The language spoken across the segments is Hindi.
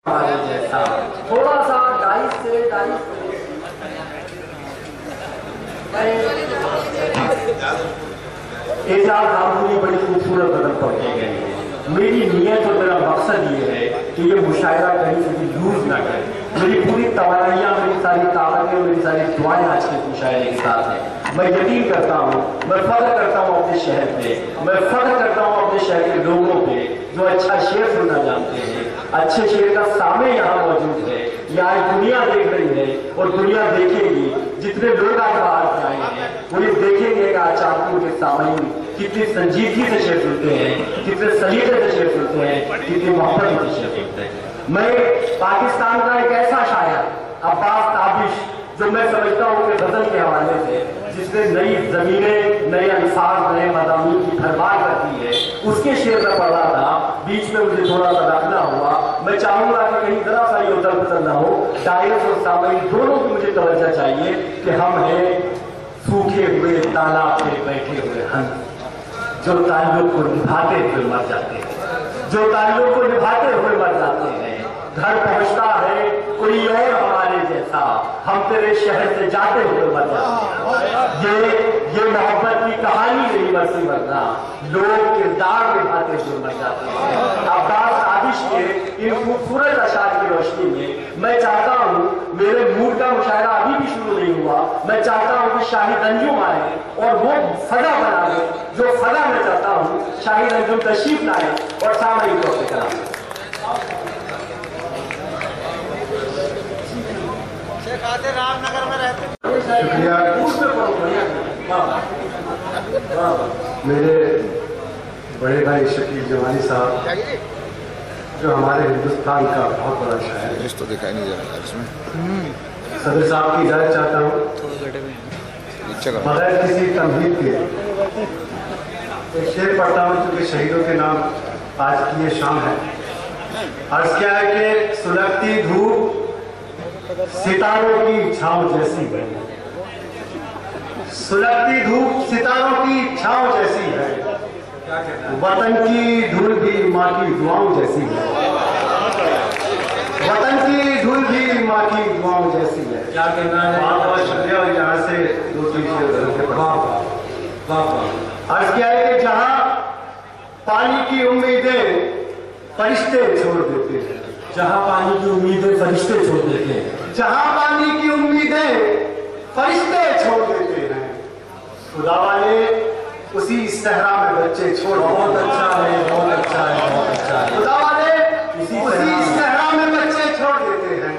हमारे जैसा थोड़ा सा 22 से 22 एजाज आमूरी बड़ी खूबसूरत बदल पड़ते गए हैं। मेरी नीयत और मेरा मकसद ये है कि ये मुशायरा कहीं से भी यूज ना करे। मेरी पूरी तवानाइयाँ, मेरी सारी ताकतें, मेरी सारी दुआएं आज के मुशायरे के साथ हैं। मैं यकीन करता हूँ, मैं फख्र करता हूँ अपने शहर पे, मैं फख्र करता हूँ अपने शहर के लोगों पे जो अच्छा शेर सुनना जानते हैं। अच्छे शेर का सामने यहाँ मौजूद है। यहाँ दुनिया देख रही है और दुनिया देखेगी। जितने लोग आज बाहर से आए हैं वो ये देखेंगे कि आज चांदपुर के सामने कितनी संजीदगी से शेर सुनते हैं, कितने सलीके से शेर सुनते हैं, कितनी मोहब्बत से शेर सुनते हैं। मैं पाकिस्तान का एक ऐसा शायर अब्बास ताबिश, जो मैं समझता हूँ कि गजल के हवाले से जिसने नई जमीनें, नए अल्फाज, नए मज़ामीन की भरमार कर दी है, उसके शेर में पढ़ रहा था। बीच में मुझे थोड़ा सा रखना हुआ। मैं चाहूंगा कि कहीं जरा सा ये उधर पुधर ना हो। डायस और सामने दोनों की मुझे तवज्जो चाहिए कि हम हैं सूखे हुए तालाब पे बैठे हुए हंस, जो ताल्लुक को निभाते हुए मर जाते हैं, जो ताल्लुक को निभाते हुए मर जाते हैं। घर पहुंचता है कोई और हमारे जैसा, हम तेरे शहर से जाते हुए मर जाते हैं। ये मोहब्बत की कहानी नहीं बसी वरना लोग किरदार निभाते हुए मर जाते हैं। अब्बास ताबिश के इन खूबसूरत अशार की रोशनी में मैं चाहता हूँ, मेरे मूड का मुशायरा अभी भी शुरू नहीं हुआ, मैं चाहता हूँ कि शाहिद अंजुम आए और वो फजा बना दे जो फजा मैं चाहता हूँ। शाहिद अंजुम तशरीफ लाए और सामने को करा। रामनगर में रहते शुक्रिया। मेरे बड़े भाई शकील जवानी साहब, जो हमारे हिंदुस्तान का बहुत बड़ा शायर है, तो दिखाई नहीं जा रहा इसमें। सदर साहब की इजाजत चाहता हूँ बगैर किसी तमहीद के एक शेर पढ़ता हूँ, क्योंकि शहीदों के नाम आज की ये शाम है। अर्ज क्या है कि सुलगती धूप सितारों की छांव जैसी है, सुलगती धूप सितारों की छांव जैसी है, वतन की धूल भी माँ की दुआओं जैसी है, वतन की धूल भी माँ की दुआओं जैसी है। क्या कहना है? बहुत बहुत शुक्रिया। और यहाँ से दो तीन शेर अर्ज क्या है कि जहाँ पानी की उम्मीदें फरिश्ते छोड़ देते हैं, जहाँ पानी की उम्मीदें फरिश्ते छोड़ देते हैं, जहाँ पानी की उम्मीदें फरिश्ते छोड़ देते हैं, खुदा वाले उसी सहरा में बच्चे छोड़। बहुत अच्छा है, बहुत अच्छा है, बहुत अच्छा है। खुदा वाले उसी सहरा में बच्चे छोड़ देते हैं,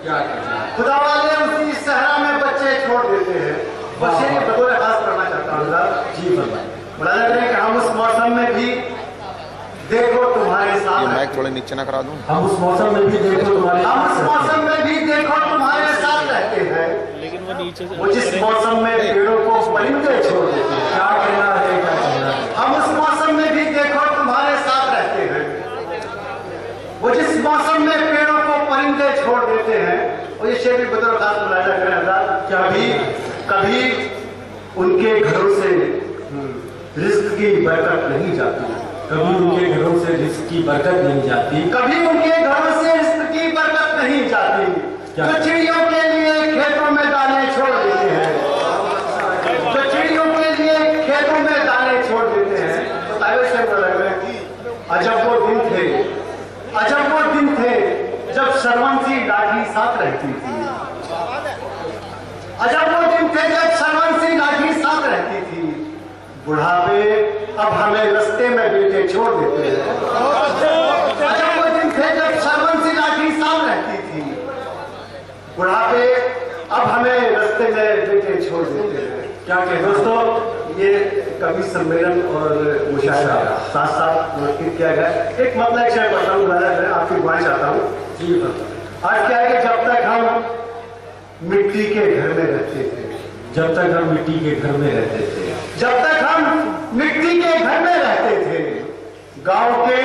क्या कहना है? खुदा वाले उसी सहरा में बच्चे छोड़ देते हैं। बस ये बतौर खास करना चाहता हूँ जी फरमाइए। बड़ा कि हम उस मौसम में भी देखो तुम्हारे साथ, माइक थोड़े नीचे ना करा दूं। हम उस मौसम में भी देखो तुम्हारे, हम उस मौसम में भी देखो तुम्हारे साथ रहते हैं, लेकिन वो नीचे से वो जिस मौसम में पेड़ों को परिंदे छोड़ देते हैं। क्या कहना है, क्या कहना है? हम उस मौसम में भी देखो तुम्हारे साथ रहते हैं, वो जिस मौसम में पेड़ों को परिंदे छोड़ देते हैं। और ये शेर भी बतौर खास मुलाहिजा करें हज़रात, कभी कभी उनके घरों से रिस्क की बरकत नहीं जाती, कभी उनके घरों से रिस्क की बरकत नहीं जाती, कभी उनके घरों से रिस्क की बरकत नहीं जाती, जो चिड़ियों के लिए खेतों में दाने छोड़ देते हैं, जो चिड़ियों के लिए खेतों में दाने छोड़ देते हैं। तो तारीफ से बोल रहे हैं, अजब वो दिन थे, अजब वो दिन थे जब सरवंशी लाठी साथ रहती थी, अजब वो दिन थे जब सरवंशी लाठी साथ रहती थी। बुढ़ापे अब हमें रास्ते में बेटे छोड़ देते हैं, अजब वो दिन थे जब सरवंशी लाठी साथ रहती थी। बुढ़ापे अब हमें रास्ते में बेटे छोड़ देते हैं। क्या कहें दोस्तों, ये कवि सम्मेलन और मुशायरा साथ साथ मुनक्किद किया गया। एक मतलब एक शेर पढ़ता हूँ, आपकी दुआएं चाहता हूँ। जी आज क्या है कि जब तक हम मिट्टी के घर में रहते थे, जब तक हम मिट्टी के घर में रहते थे, जब तक हम मिट्टी के घर में रहते थे, गांव के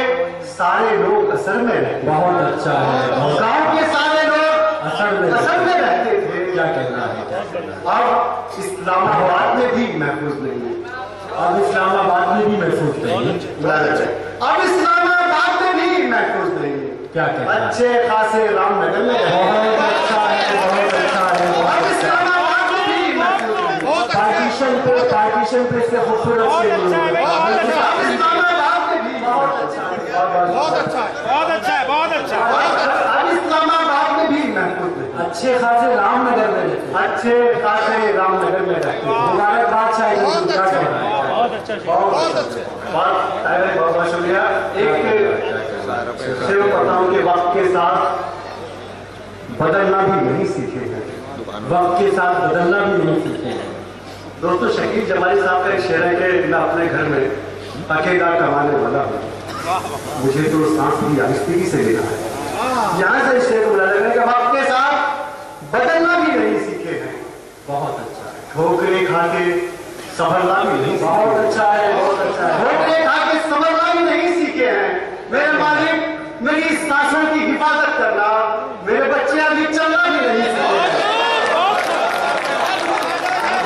सारे लोग असर में रहते। बहुत अच्छा है, गांव के सारे लोग असर में रहते थे। क्या कहना है, क्या कहना है? अब इस्लामाबाद में भी महफूज नहीं है, अब इस्लामाबाद में भी महफूज नहीं, अब इस्लामाबाद में भी महफूज नहीं है। क्या कहना है? अच्छे खासे रामनगर में बहुत अच्छा है, बहुत अच्छा है, बहुत अब अच्छा है। इस्लामाबाद में भी पार्टीशन पे इससे खूबसूरत से अब इस्लामाबाद में भी बहुत अच्छा है, बहुत अच्छा है, बहुत अच्छा है। अब इस्लामाबाद में भी महफूज है। अच्छे खासे रामनगर में रहते हैं। अच्छे खासे रामनगर में रहते हैं। मुबारकबाद चाहिए, क्या कहना है? बहुत अच्छा, बहुत अच्छा। बहुत बहुत शुक्रिया। एक सेव पताओं के वक्त के साथ बदलना भी नहीं सीखे हैं। वक्त के साथ बदलना भी नहीं सीखे हैं। दोस्तों, शकील जमाली साहब का एक शेर है कि मैं अपने घर में अकेला कमाने वाला हूँ, मुझे तो सांस भी आहिस्ती से लेना है। यहाँ से शेर बोला लग रहा है कि वक्त के साथ बदलना भी नहीं सीखे हैं। बहुत अच्छा है, ठोकरे खा के संभलना भी नहीं सीखे बहुत हैं। अच्छा है, बहुत अच्छा है। ठोकरे खा के संभलना भी नहीं सीखे हैं। मेरे मालिक, मेरी सांसों की हिफाजत करना, मेरे बच्चे अभी चलना भी नहीं सीखे हैं।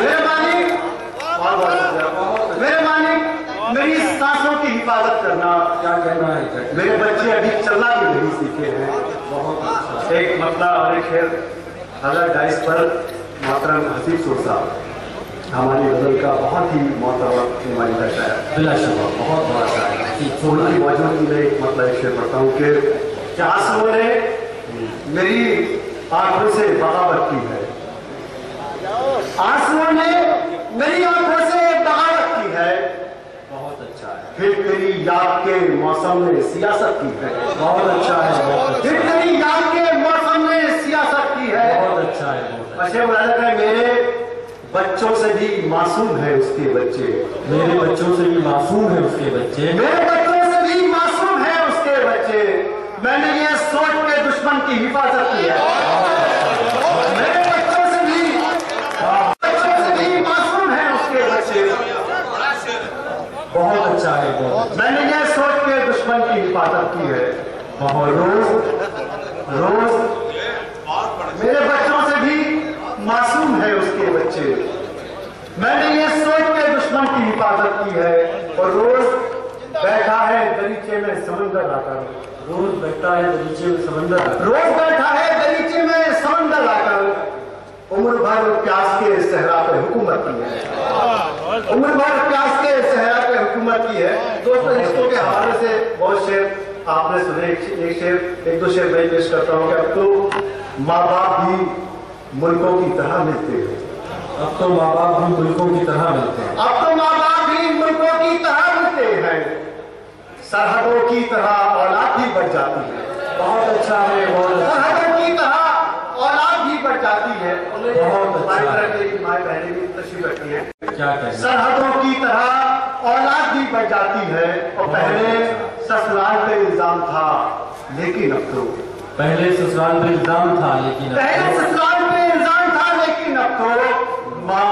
मेरे मालिक, मेरे मालिक, मेरी सांसों की हिफाजत करना, क्या कहना है? क्या कहना मेरे बच्चे अभी चलना भी नहीं सीखे हैं। है? बहुत अच्छा है। एक मतलब और एक शेर हज़रत डाइस पर मोहतरम हसीब सोसा हमारी गजल का बहुत ही मोहतरम नुमाइंदा शायर। बिलाशुबा बहुत बड़ा शायर है। सोना की मौजूदगी में एक मतलब एक शेर पढ़ता हूँ कि आंसुओं ने मेरी आंखों से बगावत की है। आंसुओं ने मेरी आंखों से बगावत की है। बहुत अच्छा है, फिर तेरी याद के मौसम ने सियासत की है। बहुत अच्छा है, बहुत अच्छा फिर है, तेरी याद के मौसम ने सियासत की है। बहुत अच्छा है, बहुत अच्छा अच्छे मुलाजिम है, मेरे बच्चों से भी मासूम है उसके बच्चे। है। मेरे बच्चों से भी मासूम है उसके बच्चे। मेरे बच्चों से भी मासूम है उसके बच्चे। मैंने ये सोच के दुश्मन की हिफाजत की है। मेरे बच्चों से भी मासूम है उसके बच्चे। बहुत अच्छा है, बहुत मैंने ये सोच के दुश्मन की हिफाजत की है। बहुत रोज मेरे बच्चों से भी मासूम है उसके बच्चे। मैंने ये सोच के दुश्मन की हिफाजत की है। और रोज बैठा है दरीचे में समंदर आकर। रोज बैठा है दरीचे में समंदर। रोज बैठा है दरीचे में समंदर आकर। उम्र भर प्यास के सहरा पे हुकूमत की है। उम्र भर प्यास के सहरा पे हुकूमत की है। दोस्तों, रिश्तों के हवाले से बहुत शेर आपने सुने। एक दो शेर मैं पेश करता हूँ कि अब तो माँ बाप भी मुल्कों की तरह मिलते हैं। अब तो माँ बाप भी मुल्कों की तरह मिलते हैं। अब तो माँ बाप भी मुल्कों की तरह मिलते हैं। सरहदों की तरह औलाद भी बढ़ जाती है। बहुत अच्छा है, बहुत अच्छा है। सरहदों की तरह औलाद भी बढ़ जाती है। बहुत अच्छा है। माए बहनें भी तशरीफ रखती है। क्या कहना है? सरहदों की तरह औलाद भी बढ़ जाती है। और पहले ससुराल पे इल्जाम था, लेकिन अब तो पहले ससुराल पे इल्जाम था, लेकिन अब पहले तो ससुराल पे इल्जाम था, लेकिन अब तो माँ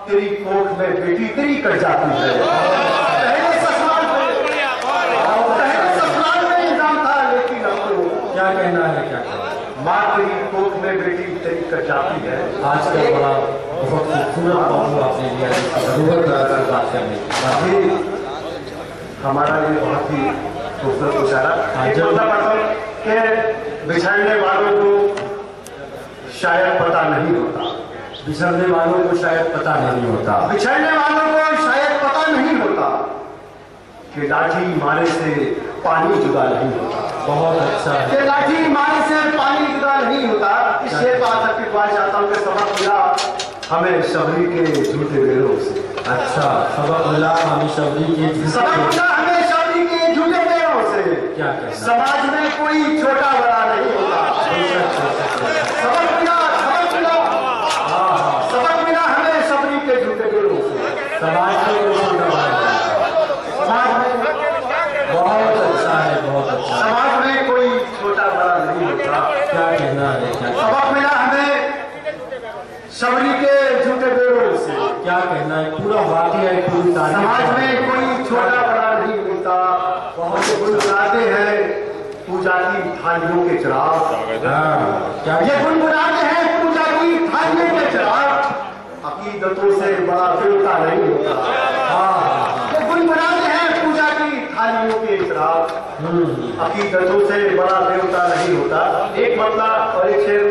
तेरी कोख में बेटी तेरी कट जाती है। पहले ससुराल में इल्जाम था, लेकिन अब तो क्या कहना है? क्या कहना है? माँ तेरी कोख में बेटी तेरी कट जाती है। आज का बड़ा बहुत खूबसूरत मौजूद आपने लिया जरूरत बात करने की। अभी हमारा ये बहुत ही खूबसूरत मुशायरा। एक जरूर। मतलब पढ़ता हूं कि बिछड़ने वालों को शायद पता नहीं होता। बिछड़ने वालों को शायद पता नहीं होता। बिछड़ने वालों को शायद पता नहीं होता कि लाठी मारे से पानी जुदा नहीं होता। बहुत अच्छा है। कि लाठी मारे से पानी जुदा नहीं होता। इस शेर पर आज तक दुआ चाहता हूँ कि सबक मिला हमें शबरी के झूठे बेरों से। अच्छा, सबक मिला हमें शबरी के सबक मिला हमें शबरी के झूठे बेरों से। क्या कहना? समाज में कोई छोटा बड़ा नहीं होता। सबक मिला हमें शबरी के झूठे बेरों से। समाज में कोई छोटा बड़ा नहीं। समाज में बहुत अच्छा है, बहुत अच्छा है। समाज में कोई छोटा बड़ा नहीं होता। क्या कहना है? क्या कहना है? सबक मिला हमें शबरी के झूठे बेरों से। क्या कहना है? पूरा वाकया है, पूरी तारीख समाज में कोई छोटा बड़ा नहीं होता। बहुत से गुनगुनाते हैं पूजा की थालियों के चिराग। क्या ये गुनगुनाते हैं पूजा की थालियों के चिराग। अकीदतों से बड़ा फिरका नहीं होता। ये गुनगुनाते हैं पूजा की थालियों के चिराग। अकीदतों से बड़ा देवता नहीं होता। एक मतलब और एक शेर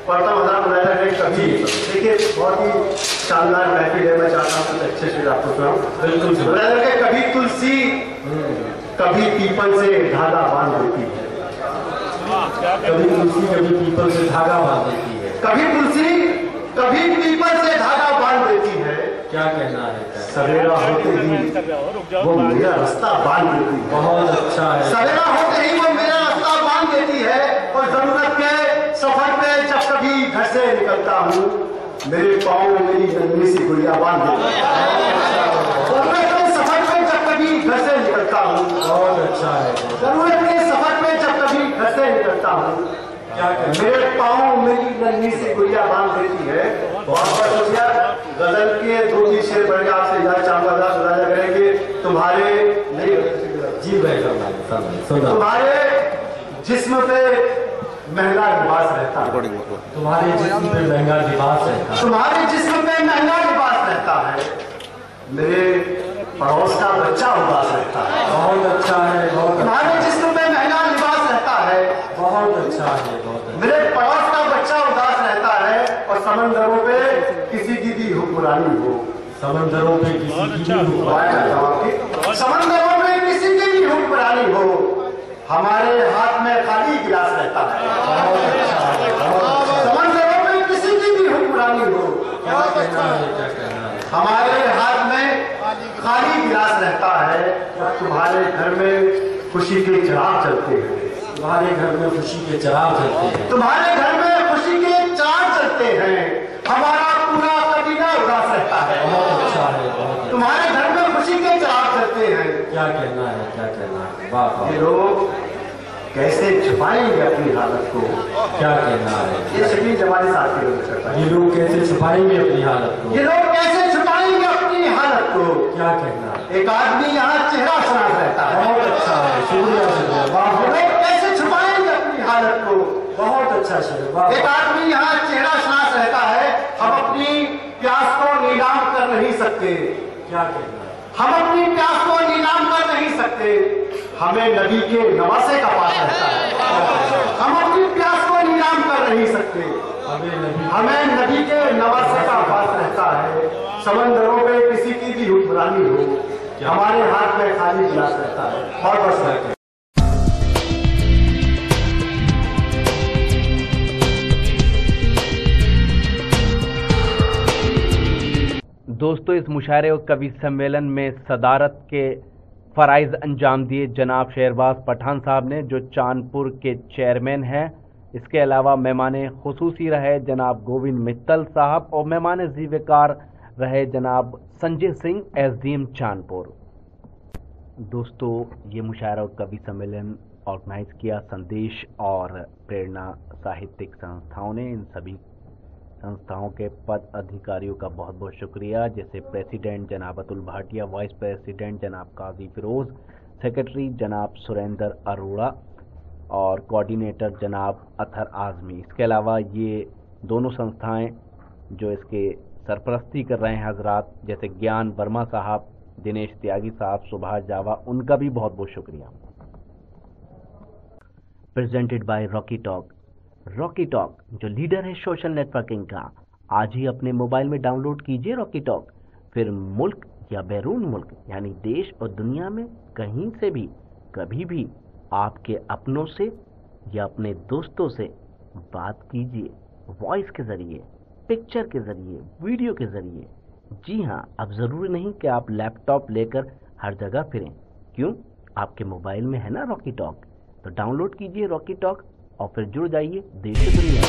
पढ़ता हूँ बनाया है कभी। देखिए बहुत ही शानदार महफिल है, मैं चाहता हूँ कुछ अच्छे शेर आपको सुनाऊं। बिल्कुल कभी तुलसी कभी पीपल से धागा बांध देती है। कभी तुलसी कभी पीपल से धागा बांध देती है। कभी तुलसी कभी पीपल से धागा बांध देती है। क्या कहना है? सवेरा होते ही वो मेरा रास्ता बांध देती है। बहुत अच्छा है। सवेरा होते ही वो मेरा रास्ता बांध देती है। और जरूरत के सफर पे जब कभी घर से निकलता हूँ, मेरे पाँव में मेरी नन्ही सी गुड़िया बांध देती है। जरूरत के सफर पे जब कभी घर से निकलता हूँ, बहुत अच्छा है। जरूरत के सफर पे जब कभी घर से निकलता हूँ, क्या कहना? मेरे पाँव मेरी नन्ही सी गुड़िया बांध देती है। बहुत बहुत शुक्रिया। गजल के 2-3 शेर पढ़ के आपसे इजाजत चाहूंगा। राजा करेंगे तुम्हारे जी भाई तुम्हारे जिस्म पे महंगा लिबास रहता है। तुम्हारे जिस्म पे महंगा लिबास रहता है। तुम्हारे जिस्म पे महंगा लिबास रहता है। मेरे पड़ोस का बच्चा उदास रहता है। बहुत अच्छा है। बहुत तुम्हारे जिस्म पे महंगा लिबास रहता है। बहुत अच्छा है। बहुत मेरे पड़ोस का बच्चा उदास रहता है। और समंदरों पे किसी की भी हुक्मरानी हो। समंदरों पे किसी की भी हुक्मरानी। समंदरों में किसी की भी हुक्मरानी हो, हमारे हाथ में खाली गिलास रहता है। समंदरों में किसी की भी हुक्मरानी हो, क्या कहना है? क्या कहना है? हमारे हाथ में खाली गिलास रहता है। और तुम्हारे घर में खुशी के चिराग जलते हैं। तुम्हारे घर में खुशी के चिराग जलते हैं। तुम्हारे घर में खुशी के चिराग जलते हैं। हमारा पूरा कबीला उदास रहता है। बहुत अच्छा है। बहुत तुम्हारे घर में खुशी के चिराग जलते हैं। क्या कहना है? क्या कहना है? वाह वाह। ये लोग कैसे छुपाएंगे अपनी हालत को? क्या कहना है? ये शकील जमाली साहब की लोग करता है। ये लोग कैसे छुपाएंगे अपनी हालत को? ये लोग कैसे छुपाएंगे अपनी हालत को? क्या कहना है? एक आदमी यहाँ चेहरा शनास रहता है। बहुत अच्छा है। शुक्रिया शुक्रिया। वाह ये लोग कैसे छुपाएंगे अपनी हालत को? बहुत अच्छा शेर। वाह एक आदमी यहाँ चेहरा शनास रहता है। हम अपनी प्यास को नीलाम कर नहीं सकते। क्या कहना है? हम अपनी प्यास को नीलाम कर नहीं सकते। हमें नबी के नवासे का पास रहता है। हम अपनी प्यास को नीलाम कर नहीं सकते। हमें नबी के नवासे का पास रहता है। समंदरों पे किसी की भी हुक्मरानी हो, हमारे हाथ में खाली गिलास रहता है। बहुत बहुत शुक्रिया। दोस्तों, इस मुशायरे और कवि सम्मेलन में सदारत के फ़राइज़ अंजाम दिए जनाब शहरबाज पठान साहब ने, जो चांदपुर के चेयरमैन हैं। इसके अलावा मेहमान खुसूसी रहे जनाब गोविंद मित्तल साहब और मेहमान ज़ीवकार रहे जनाब संजय सिंह एसडीएम चांदपुर। दोस्तों, ये मुशायरा और कवि सम्मेलन ऑर्गेनाइज किया संदेश और प्रेरणा साहित्यिक संस्थाओं ने। इन सभी संस्थाओं के पद अधिकारियों का बहुत बहुत शुक्रिया, जैसे प्रेसिडेंट जनाब अतुल भाटिया, वाइस प्रेसिडेंट जनाब काजी फिरोज, सेक्रेटरी जनाब सुरेंद्र अरोड़ा और कोऑर्डिनेटर जनाब अथर आज़मी। इसके अलावा ये दोनों संस्थाएं जो इसके सरपरस्ती कर रहे हैं हजरात, जैसे ज्ञान वर्मा साहब, दिनेश त्यागी साहब, सुभाष जावा, उनका भी बहुत बहुत शुक्रिया। Presented by Rocky talk. Rocky talk जो लीडर है सोशल नेटवर्किंग का, आज ही अपने मोबाइल में डाउनलोड कीजिए रॉकी टॉक। फिर मुल्क या बैरून मुल्क यानी देश और दुनिया में कहीं से भी कभी भी आपके अपनों से या अपने दोस्तों से बात कीजिए, वॉइस के जरिए, पिक्चर के जरिए, वीडियो के जरिए। जी हाँ, अब जरूरी नहीं कि आप लैपटॉप लेकर हर जगह फिरें। क्यों? आपके मोबाइल में है ना रॉकी टॉक। तो डाउनलोड कीजिए रॉकी टॉक और फिर जुड़ जाइए देश की दुनिया।